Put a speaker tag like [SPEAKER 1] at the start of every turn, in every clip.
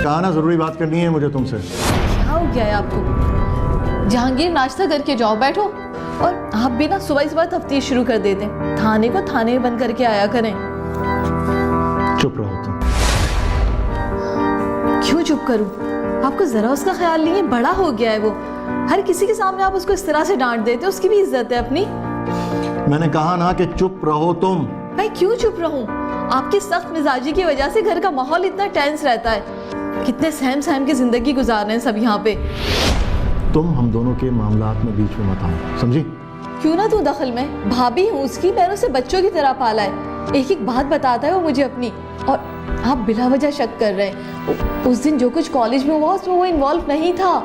[SPEAKER 1] कहा ना जरूरी बात करनी है मुझे तुमसे।
[SPEAKER 2] क्या हो गया है आपको? जहांगीर नाश्ता करके जाओ, बैठो। और आप भी ना सुबह सुबह तफ्तीश शुरू कर देते हैं। थाने को थाने में बंद करके आया करें।
[SPEAKER 1] चुप रहो तुम।
[SPEAKER 2] क्यों चुप करूं? आपको जरा उसका ख्याल नहीं है? बड़ा हो गया है वो। हर किसी के सामने आप उसको इस तरह से डांट देते हो। उसकी भी इज्जत है अपनी।
[SPEAKER 1] मैंने कहा ना कि चुप रहो तुम।
[SPEAKER 2] मैं क्यों चुप रहूं? आपकी सख्त मिजाजी की वजह से घर का माहौल इतना टेंस रहता है। कितने सहम सहम की जिंदगी गुजार रहे हैं सब यहाँ पे।
[SPEAKER 1] तुम हम दोनों के मामलात में बीच में मत आओ, समझी?
[SPEAKER 2] क्यों ना तू दखल में? भाभी हूँ उसकी, मैंने उसे बच्चों की तरह पाला है। एक एक बात बताता है वो मुझे अपनी। और आप बिला वजह शक कर रहे हैं। उस दिन जो कुछ कॉलेज में हुआ उसमें वो इन्वॉल्व नहीं था।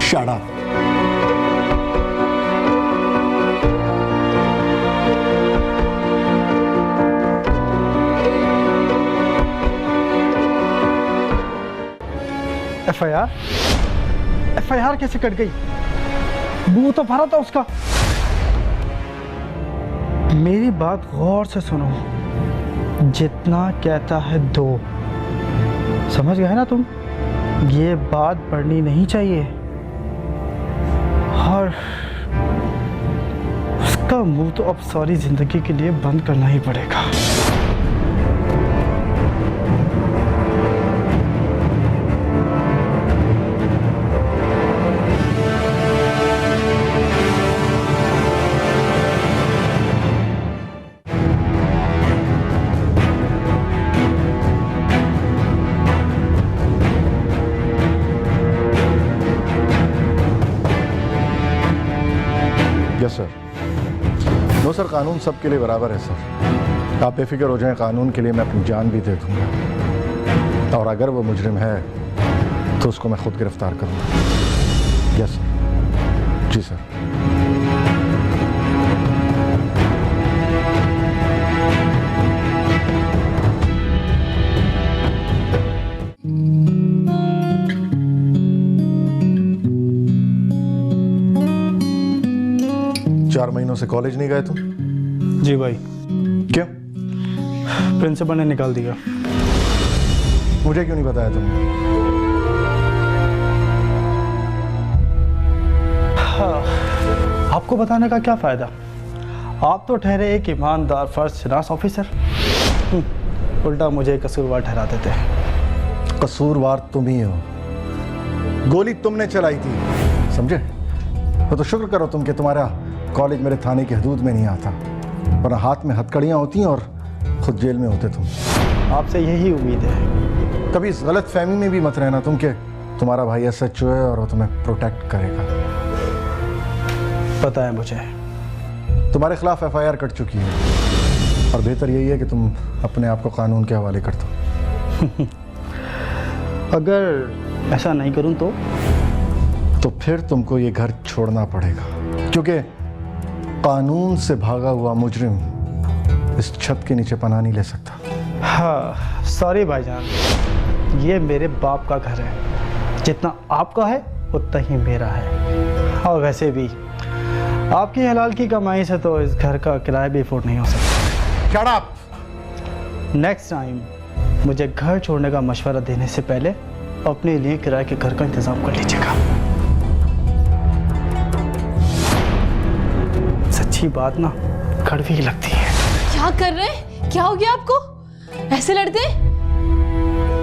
[SPEAKER 1] Shut up.
[SPEAKER 3] एफआईआर कैसे कट गई? मुंह तो भरा था उसका। मेरी बात गौर से सुनो। जितना कहता है दो। समझ गए ना तुम? ये बात बढ़नी नहीं चाहिए। और उसका मुंह तो अब सारी जिंदगी के लिए बंद करना ही पड़ेगा।
[SPEAKER 1] Yes sir. नो सर, कानून सबके लिए बराबर है सर। आप बेफिक्र हो जाएं, कानून के लिए मैं अपनी जान भी दे दूंगा। और अगर वो मुजरिम है तो उसको मैं खुद गिरफ्तार करूंगा। Yes sir. जी सर। चार महीनों से कॉलेज नहीं गए तुम?
[SPEAKER 3] जी भाई।
[SPEAKER 1] क्यों?
[SPEAKER 3] प्रिंसिपल ने निकाल दिया।
[SPEAKER 1] मुझे क्यों नहीं बताया तुमने?
[SPEAKER 3] आपको बताने का क्या फायदा? आप तो ठहरे एक ईमानदार फर्स्ट ऑफिसर। उल्टा मुझे कसूरवार ठहरा देते हैं।
[SPEAKER 1] कसूरवार तुम ही हो। गोली तुमने चलाई थी, समझे? तो शुक्र करो तुम कि तुम्हारा कॉलेज मेरे थाने की हदूद में नहीं आता, वरना हाथ में हथकड़ियाँ होती और खुद जेल में होते तुम।
[SPEAKER 3] आपसे यही उम्मीद है।
[SPEAKER 1] कभी इस गलत फहमी में भी मत रहना तुम कि तुम्हारा भाई SHO है और वो तुम्हें प्रोटेक्ट करेगा।
[SPEAKER 3] पता है मुझे।
[SPEAKER 1] तुम्हारे खिलाफ FIR कट चुकी है और बेहतर यही है कि तुम अपने आप को कानून के हवाले कर दो।
[SPEAKER 3] अगर ऐसा नहीं करूं तो
[SPEAKER 1] फिर तुमको ये घर छोड़ना पड़ेगा, क्योंकि कानून से भागा हुआ मुजरिम इस छत के नीचे पनाह नहीं ले सकता।
[SPEAKER 3] हाँ, सॉरी भाईजान, ये मेरे बाप का घर है। जितना आपका है उतना ही मेरा है। और वैसे भी आपकी हलाल की कमाई से तो इस घर का किराया भी अफोर्ड नहीं हो सकता।
[SPEAKER 1] Shut up.
[SPEAKER 3] नेक्स्ट टाइम मुझे घर छोड़ने का मशवरा देने से पहले अपने लिए किराए के घर का इंतजाम कर लीजिएगा। सच्ची बात ना कड़वी लगती है।
[SPEAKER 2] क्या कर रहे हैं? क्या हो गया आपको? ऐसे लड़ते?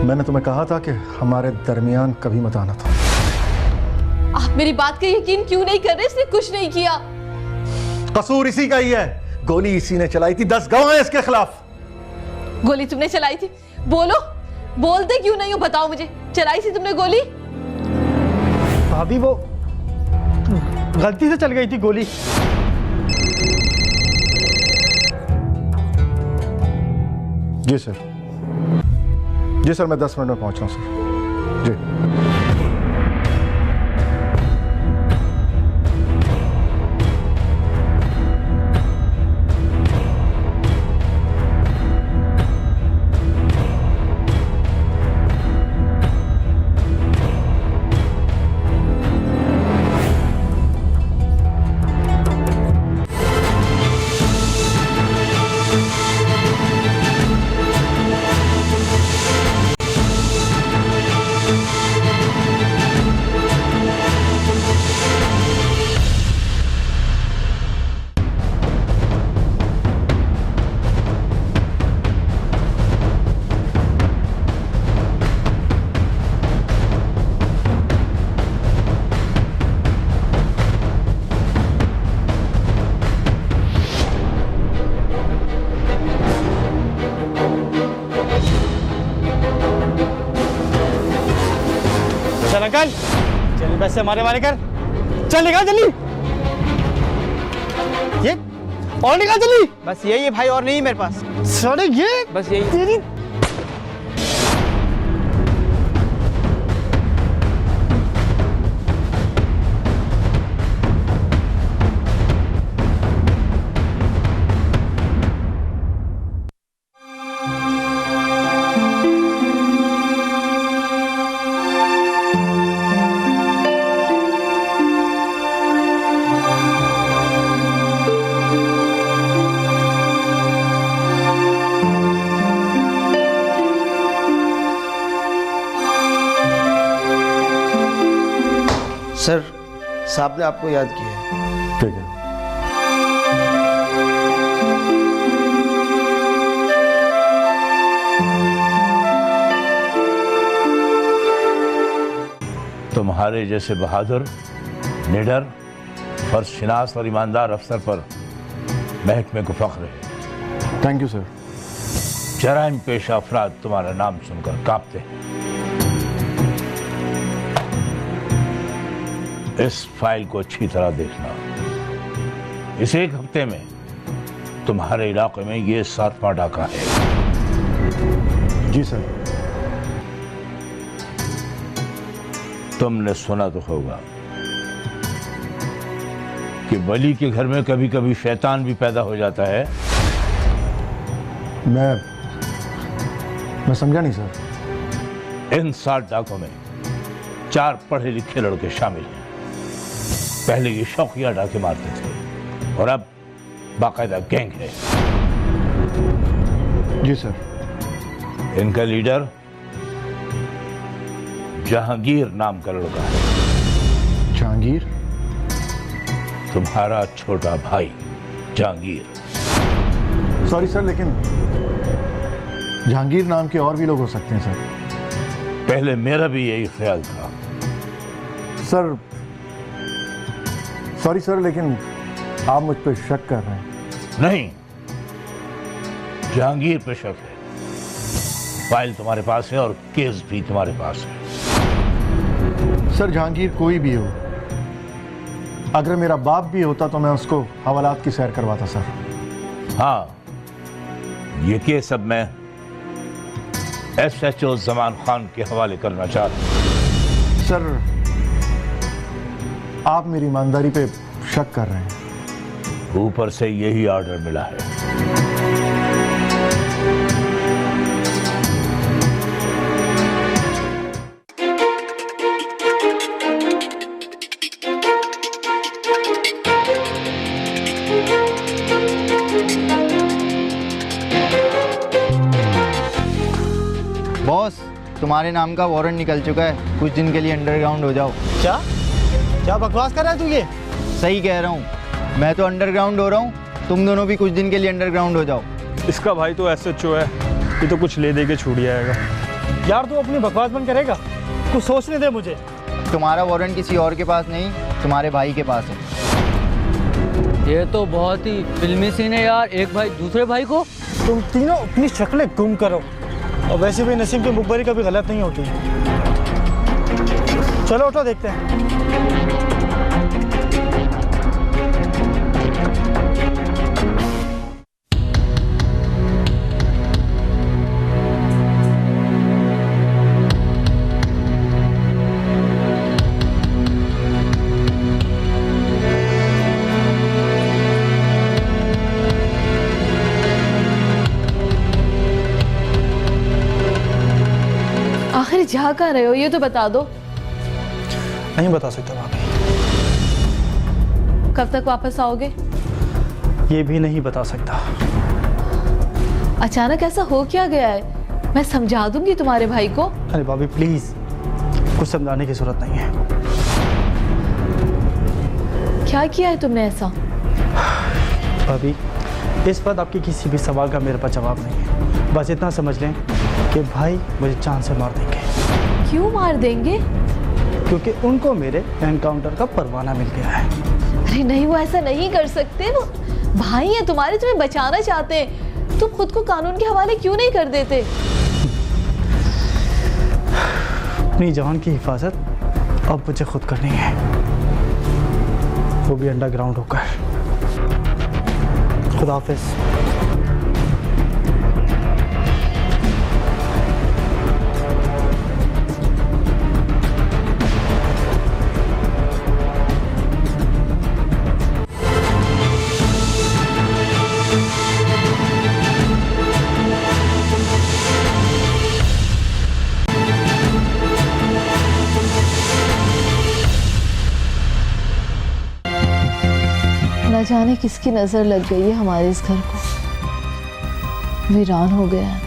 [SPEAKER 1] मैंने तुम्हें कहा था कि हमारे दरमियान कभी मत आना था।
[SPEAKER 2] आप मेरी बात का यकीन क्यों नहीं कर रहे? इसने कुछ नहीं किया।
[SPEAKER 1] कसूर इसी का ही है। गोली इसी ने चलाई थी। 10 गवाह हैं इसके खिलाफ।
[SPEAKER 2] गोली तुमने चलाई थी? बोलो, बोलते क्यों नहीं हो? बताओ मुझे, चलाई थी तुमने गोली?
[SPEAKER 3] भाभी वो गलती से चल गई थी गोली।
[SPEAKER 1] जी सर। जी सर, मैं 10 मिनट में पहुंच रहा हूं सर। जी।
[SPEAKER 3] निकल, चल पैसे हमारे वाले कर, चल निकल जल्दी, ये और निकल जल्दी।
[SPEAKER 4] बस यही है भाई, और नहीं मेरे पास,
[SPEAKER 3] साले ये
[SPEAKER 4] बस यही।
[SPEAKER 3] तेरी
[SPEAKER 4] सर, साहब ने आपको याद किया है।
[SPEAKER 1] ठीक है।
[SPEAKER 5] तुम्हारे जैसे बहादुर, निडर, फर्जशनास और ईमानदार अफसर पर महकमे को फख्र है।
[SPEAKER 1] Thank you sir.
[SPEAKER 5] जराइम पेशा अफराद तुम्हारा नाम सुनकर कांपते हैं। इस फाइल को अच्छी तरह देखना। इस एक हफ्ते में तुम्हारे इलाके में ये 7वां डाका है।
[SPEAKER 1] जी सर।
[SPEAKER 5] तुमने सुना तो होगा कि वली के घर में कभी कभी शैतान भी पैदा हो जाता है।
[SPEAKER 1] मैं समझा नहीं सर।
[SPEAKER 5] इन 7 डाकों में 4 पढ़े लिखे लड़के शामिल हैं। पहले ये शौकिया डाके मारते थे और अब बाकायदा गैंग है।
[SPEAKER 1] जी सर।
[SPEAKER 5] इनका लीडर जहांगीर नाम का लड़का है।
[SPEAKER 1] जहांगीर?
[SPEAKER 5] तुम्हारा छोटा भाई जहांगीर।
[SPEAKER 1] सॉरी सर, लेकिन जहांगीर नाम के और भी लोग हो सकते हैं सर।
[SPEAKER 5] पहले मेरा भी यही ख्याल था
[SPEAKER 1] सर। सॉरी सर, लेकिन आप मुझ पर शक कर रहे हैं।
[SPEAKER 5] नहीं, जहांगीर पे शक है। फाइल तुम्हारे पास है और केस भी तुम्हारे पास है।
[SPEAKER 1] सर, जहांगीर कोई भी हो, अगर मेरा बाप भी होता तो मैं उसको हवालात की सैर करवाता सर।
[SPEAKER 5] हाँ, ये केस अब मैं SHO जमान खान के हवाले करना चाहता हूं।
[SPEAKER 1] सर, आप मेरी ईमानदारी पे शक कर रहे हैं।
[SPEAKER 5] ऊपर से यही ऑर्डर मिला है।
[SPEAKER 4] बॉस, तुम्हारे नाम का वारंट निकल चुका है, कुछ दिन के लिए अंडरग्राउंड हो जाओ।
[SPEAKER 3] क्या क्या बकवास कर रहा है तू? ये
[SPEAKER 4] सही कह रहा हूँ, मैं तो अंडरग्राउंड हो रहा हूँ, तुम दोनों भी कुछ दिन के लिए अंडरग्राउंड हो जाओ।
[SPEAKER 6] इसका भाई तो SHO है, ये तो कुछ ले दे के छूट जाएगा।
[SPEAKER 3] यार तू अपनी बकवास बंद करेगा? कुछ सोचने दे मुझे।
[SPEAKER 4] तुम्हारा वारंट किसी और के पास नहीं, तुम्हारे भाई के पास है।
[SPEAKER 7] ये तो बहुत ही फिल्मी सीन है यार, एक भाई दूसरे भाई को।
[SPEAKER 3] तुम तीनों अपनी शक्लें गुम करो, और वैसे भी नसीब की मुखबरी कभी गलत नहीं होती। चलो उठो, देखते हैं।
[SPEAKER 2] आखिर जा कहाँ रहे हो, ये तो बता दो।
[SPEAKER 3] नहीं बता सकता भाभी।
[SPEAKER 2] कब तक वापस आओगे?
[SPEAKER 3] ये भी नहीं बता सकता।
[SPEAKER 2] अचानक ऐसा हो क्या गया है? मैं समझा दूंगी तुम्हारे भाई को।
[SPEAKER 3] अरे भाभी प्लीज, कुछ समझाने की जरूरत नहीं है।
[SPEAKER 2] क्या किया है तुमने ऐसा?
[SPEAKER 3] भाभी, इस पर आपके किसी भी सवाल का मेरे पास जवाब नहीं है। बस इतना समझ लें कि भाई मुझे जान से मार देंगे।
[SPEAKER 2] क्यों मार देंगे?
[SPEAKER 3] क्योंकि उनको मेरे एनकाउंटर का परवाना मिल गया है।
[SPEAKER 2] अरे नहीं, वो ऐसा नहीं कर सकते। वो भाई है तुम्हारे, तुम्हें बचाना चाहते हैं। तुम खुद को कानून के हवाले क्यों नहीं कर देते?
[SPEAKER 3] अपनी जान की हिफाजत अब मुझे खुद करनी है, वो भी अंडरग्राउंड होकर। खुदा हाफिज।
[SPEAKER 2] न जाने किसकी नजर लग गई है हमारे इस घर को, वीरान हो गया है।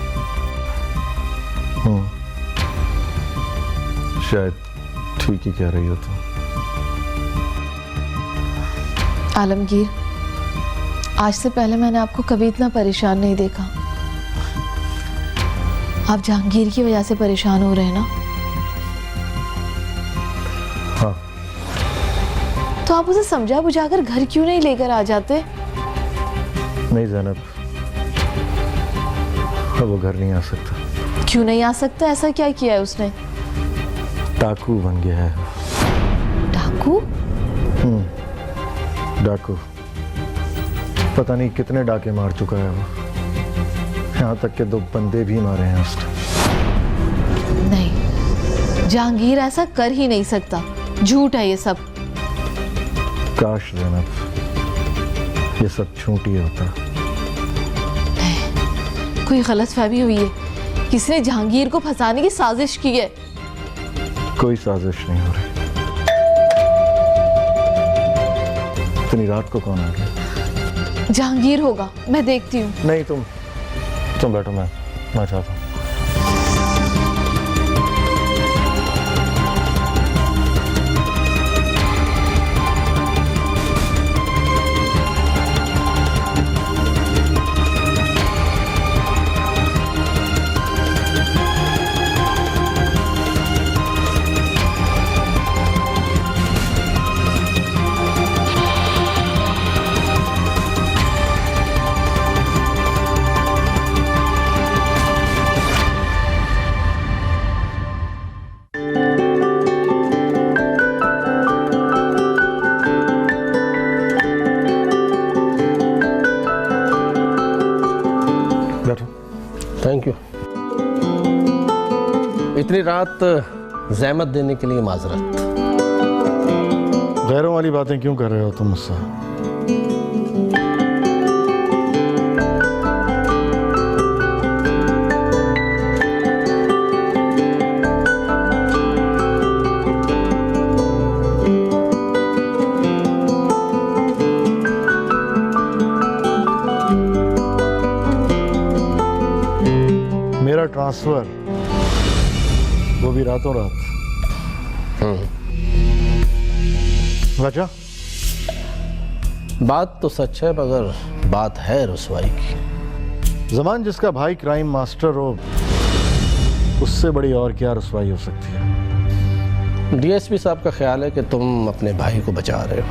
[SPEAKER 1] शायद ठीक ही कह रही हो तुम।
[SPEAKER 2] आलमगीर, आज से पहले मैंने आपको कभी इतना परेशान नहीं देखा। आप जहांगीर की वजह से परेशान हो रहे हैं ना?
[SPEAKER 1] हाँ।
[SPEAKER 2] तो आप उसे समझा बुझाकर घर क्यों नहीं लेकर आ जाते?
[SPEAKER 1] नहीं ज़ैनब, अब वो घर नहीं आ सकता।
[SPEAKER 2] क्यों नहीं आ सकता? ऐसा क्या किया है उसने?
[SPEAKER 1] डाकू बन गया है।
[SPEAKER 2] डाकू?
[SPEAKER 1] डाकू, पता नहीं कितने डाके मार चुका है वो। यहाँ तक के 2 बंदे भी मारे हैं उसने।
[SPEAKER 2] नहीं, जहांगीर ऐसा कर ही नहीं सकता। झूठ है ये सब।
[SPEAKER 1] काश ज़ैनब ये सब झूठ ही होता।
[SPEAKER 2] कोई गलतफहमी हुई है, किसने जहांगीर को फंसाने की साजिश की है।
[SPEAKER 1] कोई साजिश नहीं हो रही। इतनी रात को कौन आ गया?
[SPEAKER 2] जहांगीर होगा, मैं देखती हूँ।
[SPEAKER 1] नहीं, तुम बैठो, मैं चाहता हूँ।
[SPEAKER 8] Thank you. इतनी रात ज़हमत देने के लिए माजरत।
[SPEAKER 1] गैरों वाली बातें क्यों कर रहे हो तुम मुझसे? मेरा ट्रांसफर, वो भी रातों रात। वजह?
[SPEAKER 8] बात तो सच है, मगर बात है रुसवाई की।
[SPEAKER 1] जमान जिसका भाई क्राइम मास्टर हो, उससे बड़ी और क्या रुसवाई हो सकती है?
[SPEAKER 8] डीएसपी साहब का ख्याल है कि तुम अपने भाई को बचा रहे हो।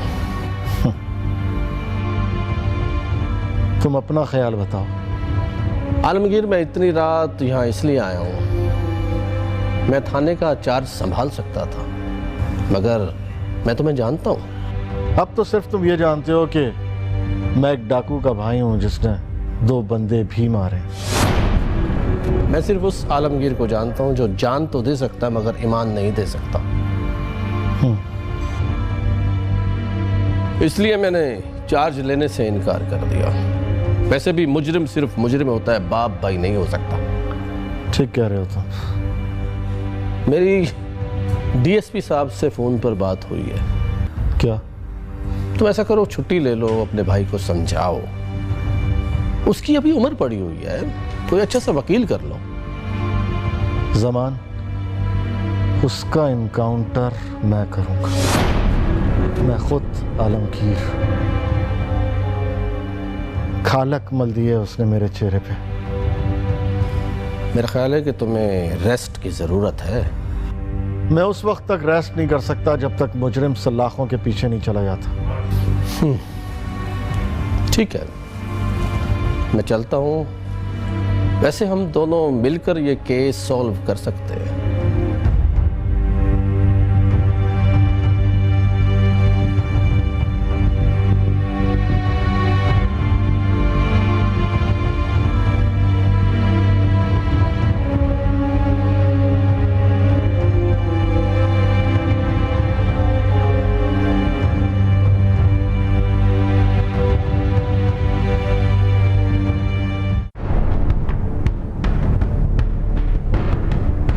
[SPEAKER 1] तुम अपना ख्याल बताओ।
[SPEAKER 8] आलमगीर, मैं इतनी रात यहाँ इसलिए आया हूँ, मैं थाने का चार्ज संभाल सकता था, मगर मैं तुम्हें जानता हूँ।
[SPEAKER 1] अब तो सिर्फ तुम ये जानते हो कि मैं एक डाकू का भाई हूँ जिसने 2 बंदे भी मारे।
[SPEAKER 8] मैं सिर्फ उस आलमगीर को जानता हूँ जो जान तो दे सकता है मगर ईमान नहीं दे सकता। इसलिए मैंने चार्ज लेने से इनकार कर दिया। वैसे भी मुजरिम सिर्फ मुजरिम होता है, बाप भाई नहीं हो सकता।
[SPEAKER 1] ठीक कह रहे हो तुम।
[SPEAKER 8] मेरी डीएसपी साहब से फ़ोन पर बात हुई है।
[SPEAKER 1] क्या?
[SPEAKER 8] तुम ऐसा करो, छुट्टी ले लो, अपने भाई को समझाओ। उसकी अभी उम्र पड़ी हुई है, कोई अच्छा सा वकील कर लो।
[SPEAKER 1] जमान, उसका इनकाउंटर मैं करूंगा। मैं खुद आलमगीर। खालक मल दिए उसने मेरे चेहरे पे।
[SPEAKER 8] मेरा ख्याल है कि तुम्हें रेस्ट की ज़रूरत है।
[SPEAKER 1] मैं उस वक्त तक रेस्ट नहीं कर सकता जब तक मुजरिम सलाखों के पीछे नहीं चला जाता।
[SPEAKER 8] ठीक है, मैं चलता हूँ। वैसे हम दोनों मिलकर ये केस सॉल्व कर सकते हैं।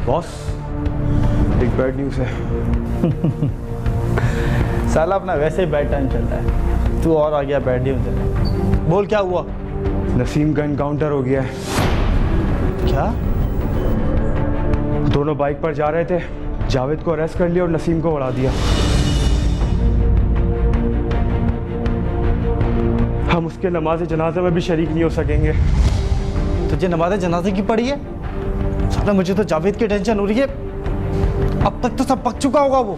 [SPEAKER 6] बॉस, एक बैड न्यूज़ है।
[SPEAKER 3] साला अपना वैसे ही बैड टाइम चल रहा है, तू और आ गया बैड न्यूज़ देने। बोल क्या हुआ?
[SPEAKER 6] नसीम का इनकाउंटर हो गया है।
[SPEAKER 3] क्या?
[SPEAKER 6] दोनों बाइक पर जा रहे थे, जावेद को अरेस्ट कर लिया और नसीम को उड़ा दिया। हम उसके नमाज जनाजे में भी शरीक नहीं हो सकेंगे।
[SPEAKER 3] तुझे नमाज़ जनाजे की पड़ी है? साला मुझे तो जावेद की टेंशन हो रही है। अब तक तो सब पक चुका होगा वो।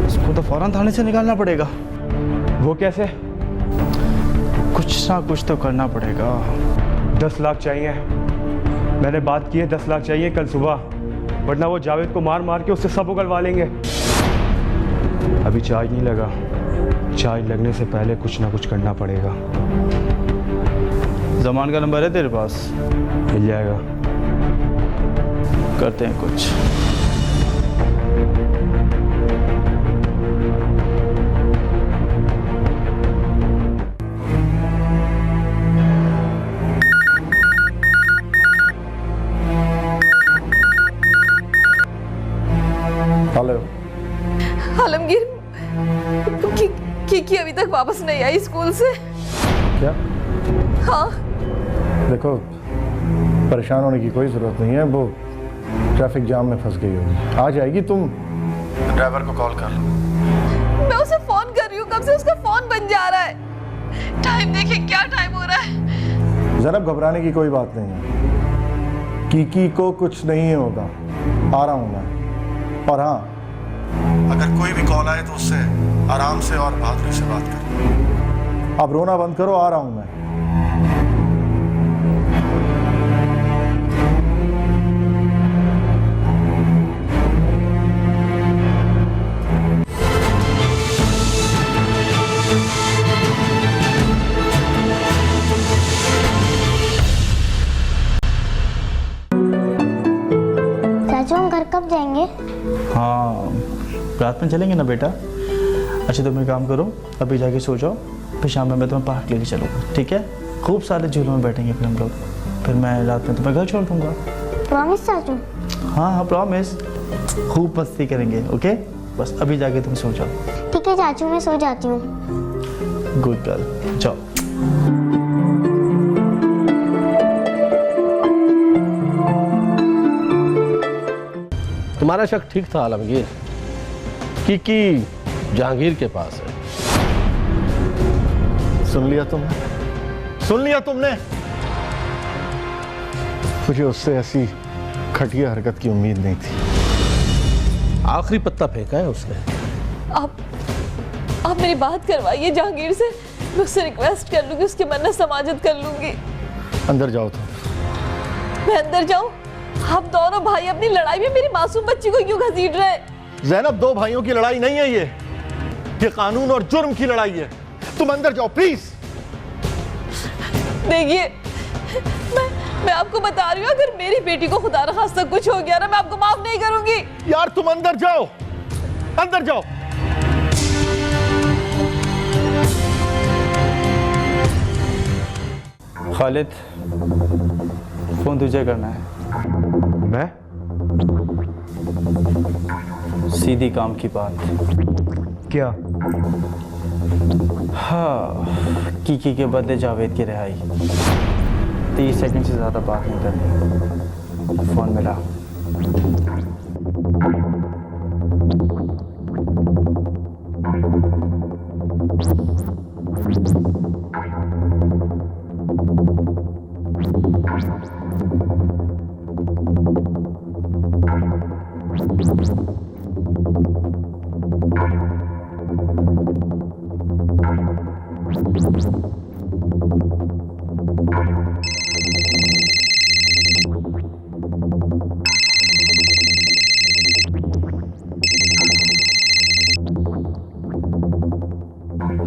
[SPEAKER 3] उसको तो फौरन थाने से निकालना पड़ेगा।
[SPEAKER 6] वो कैसे?
[SPEAKER 3] कुछ ना कुछ तो करना पड़ेगा।
[SPEAKER 6] 10 लाख चाहिए। मैंने बात की है, 10 लाख चाहिए कल सुबह, वरना वो जावेद को मार मार के उससे सब उगलवा लेंगे। अभी चार्ज नहीं लगा, चार्ज लगने से पहले कुछ ना कुछ करना पड़ेगा।
[SPEAKER 3] जमान का नंबर है तेरे पास?
[SPEAKER 6] मिल जाएगा।
[SPEAKER 3] करते हैं कुछ।
[SPEAKER 1] हेलो।
[SPEAKER 2] आलमगीर, की अभी तक वापस नहीं आई स्कूल से।
[SPEAKER 1] क्या?
[SPEAKER 2] हाँ।
[SPEAKER 1] देखो, परेशान होने की कोई ज़रूरत नहीं है, वो ट्रैफिक जाम में फंस गई होगी, आ जाएगी। तुम ड्राइवर को कॉल कर लो।
[SPEAKER 2] मैं उसे फोन कर रही हूँ, कब से उसका फोन बन जा रहा है। टाइम देखिए, क्या टाइम हो रहा है।
[SPEAKER 1] ज़रा घबराने की कोई बात नहीं है, कीकी को कुछ नहीं होगा, आ रहा हूँ मैं। और हाँ, अगर कोई भी कॉल आए तो उससे आराम से और बहादुरी से बात करो। अब रोना बंद करो, आ रहा हूँ मैं।
[SPEAKER 9] चाचू, हम घर कब जाएंगे?
[SPEAKER 3] हाँ, रात में चलेंगे ना बेटा। अच्छा तुम एक काम करो, अभी जाके सो जाओ, फिर शाम में मैं तुम्हें पार्क लेके चलूँगा, ठीक है? खूब सारे झूलों में बैठेंगे फिर हम लोग, फिर मैं रात में तुम्हें घर छोड़ दूँगा।
[SPEAKER 9] प्रॉमिस चाचू?
[SPEAKER 3] हाँ हाँ प्रॉमिस। खूब मस्ती करेंगे, ओके? बस अभी जाके तुम सो जाओ।
[SPEAKER 9] ठीक है चाचू, मैं सो जाती हूँ।
[SPEAKER 3] गुड गर्ल, जाओ।
[SPEAKER 8] तुम्हारा शक ठीक था आलमगीर, कि जहांगीर के पास है।
[SPEAKER 1] सुन लिया तुमने? सुन लिया तुमने? मुझे उससे ऐसी घटिया हरकत की उम्मीद नहीं थी।
[SPEAKER 8] आखिरी पत्ता फेंका है उसने।
[SPEAKER 2] आप मेरी बात करवाइए जहांगीर से, मैं उससे रिक्वेस्ट कर लूंगी, उसकी मन्नत समाजत कर लूंगी।
[SPEAKER 1] अंदर जाओ तुम।
[SPEAKER 2] मैं अंदर जाऊं? आप दोनों भाई अपनी लड़ाई में मेरी मासूम बच्ची को क्यों घसीट रहे हैं?
[SPEAKER 1] ज़ैनब, दो भाइयों की लड़ाई नहीं है ये कानून और जुर्म की लड़ाई है। तुम अंदर जाओ प्लीज।
[SPEAKER 2] देखिए, मैं आपको बता रही हूँ, अगर मेरी बेटी को खुदा न खास्ता कुछ हो गया ना, मैं आपको माफ नहीं करूंगी।
[SPEAKER 1] यार तुम अंदर जाओ, अंदर जाओ।
[SPEAKER 3] खालिद, फोन तुझे करना है।
[SPEAKER 6] मैं?
[SPEAKER 3] सीधी काम की बात।
[SPEAKER 6] क्या?
[SPEAKER 3] हाँ, कीकी के बदले जावेद की रिहाई। 30 सेकंड से ज़्यादा बात नहीं करनी। फ़ोन मिला।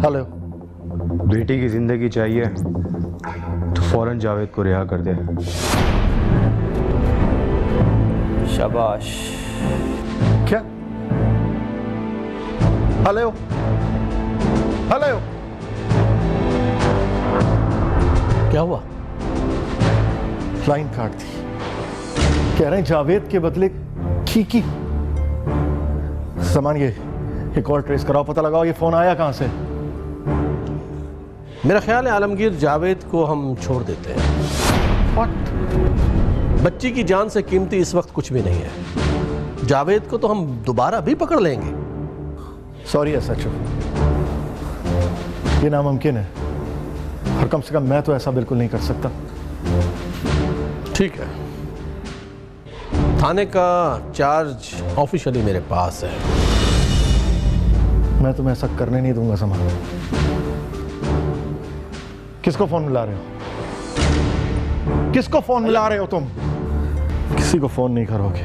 [SPEAKER 1] हेलो।
[SPEAKER 6] बेटी की जिंदगी चाहिए तो फौरन जावेद को रिहा कर दे।
[SPEAKER 3] शाबाश।
[SPEAKER 1] क्या? Hello, hello.
[SPEAKER 8] क्या हुआ?
[SPEAKER 1] लाइन काट दी। कह रहे हैं जावेद के बदले की सामान ये कॉल ट्रेस कराओ, पता लगाओ ये फोन आया कहां से।
[SPEAKER 8] मेरा ख्याल है आलमगीर, जावेद को हम छोड़ देते हैं। बच्ची की जान से कीमती इस वक्त कुछ भी नहीं है। जावेद को तो हम दोबारा भी पकड़ लेंगे।
[SPEAKER 1] सॉरी एसएचओ, ये नामुमकिन है, और कम से कम मैं तो ऐसा बिल्कुल नहीं कर सकता।
[SPEAKER 8] ठीक है, थाने का चार्ज ऑफिशियली मेरे पास है।
[SPEAKER 1] मैं तुम्हें ऐसा करने नहीं दूंगा समा। किसको फोन मिला रहे हो? किसको फोन मिला रहे हो तुम? किसी को फोन नहीं करोगे।